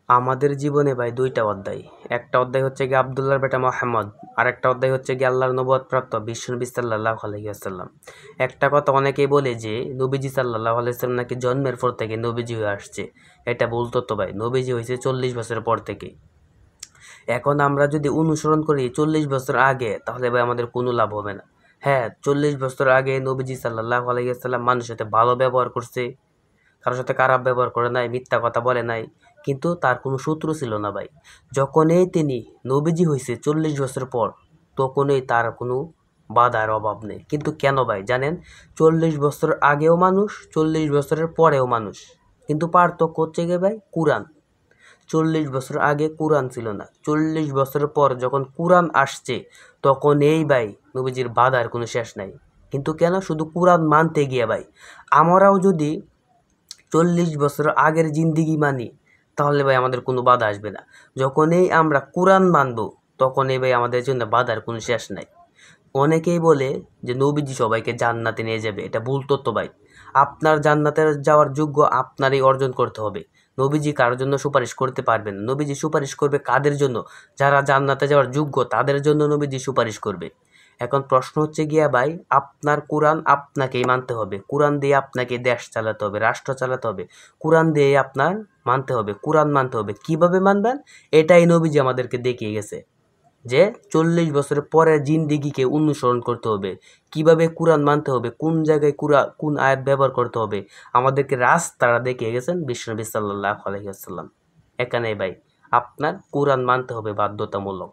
আমাদের জীবনে ভাই দুইটা অধ্যায়। একটা অধ্যায় হচ্ছে গিয়ে আব্দুল্লাহর বেটা মোহাম্মদ, আর একটা অধ্যায় হচ্ছে গিয়ে আল্লাহর নবুয়তপ্রাপ্ত বিশ্বনবী সাল্লাল্লাহু আলাইহি ওয়াসাল্লাম। একটা কথা অনেকেই বলে যে নবীজি সাল্লাল্লাহু আলাইহি ওয়াসাল্লাম নাকি জন্মের পর থেকে নবীজি হয়ে আসছে। এটা বলতো তো ভাই, নবীজি হয়েছে 40 বছরের পর থেকে। এখন আমরা যদি অনুসরণ করি 40 বছর আগে, তাহলে ভাই আমাদের কোনো লাভ হবে না। হ্যাঁ, 40 বছর আগে নবীজি সাল্লাল্লাহু আলাইহি ওয়াসাল্লাম মানুষের সাথে ভালো ব্যবহার করছে, কারোর সাথে খারাপ ব্যবহার করে নাই, মিথ্যা কথা বলে নাই, কিন্তু তার কোনো শত্রু ছিল না ভাই। যখনই তিনি নবীজি হয়েছে 40 বছর পর, তখনই তার কোনো বাধার অভাব নেই। কিন্তু কেন ভাই জানেন? 40 বছর আগেও মানুষ, 40 বছরের পরেও মানুষ, কিন্তু পার্থক্য হচ্ছে গিয়ে ভাই কুরআন। 40 বছর আগে কুরআন ছিল না, 40 বছরের পর যখন কুরআন আসছে, তখন এই ভাই নবীজির বাধার কোনো শেষ নাই। কিন্তু কেন? শুধু কুরআন মানতে গিয়ে ভাই। আমরাও যদি 40 বছর আগের জিন্দিগি মানি, তাহলে ভাই আমাদের কোনো বাধা আসবে না। যখনই আমরা কোরআন মানব, তখনই ভাই আমাদের জন্য বাধার কোনো শেষ নাই। অনেকেই বলে যে নবীজি সবাইকে জান্নাতে নিয়ে যাবে, এটা ভুল তথ্য ভাই। আপনার জান্নাতে যাওয়ার যোগ্য আপনারই অর্জন করতে হবে। নবীজি কারোর জন্য সুপারিশ করতে পারবেন না। নবীজি সুপারিশ করবে কাদের জন্য? যারা জান্নাতে যাওয়ার যোগ্য, তাদের জন্য নবীজি সুপারিশ করবে। এখন প্রশ্ন হচ্ছে গিয়া ভাই, আপনার কোরআন আপনাকেই মানতে হবে। কোরআন দিয়ে আপনাকে দেশ চালাতে হবে, রাষ্ট্র চালাতে হবে। কোরআন দিয়ে আপনার মানতে হবে, কোরআন মানতে হবে। কিভাবে মানবেন? এটাই নবীজি আমাদেরকে দেখিয়ে গেছে যে 40 বছরের পরের জিন্দিগিকে অনুসরণ করতে হবে, কিভাবে কোরআন মানতে হবে, কোন জায়গায় কোন আয়াত ব্যবহার করতে হবে, আমাদেরকে রাস্তাটা দেখিয়ে গেছেন বিশ্বনবী সাল্লাল্লাহু আলাইহি ওয়াসাল্লাম। এখানে ভাই আপনার কোরআন মানতে হবে বাধ্যতামূলক।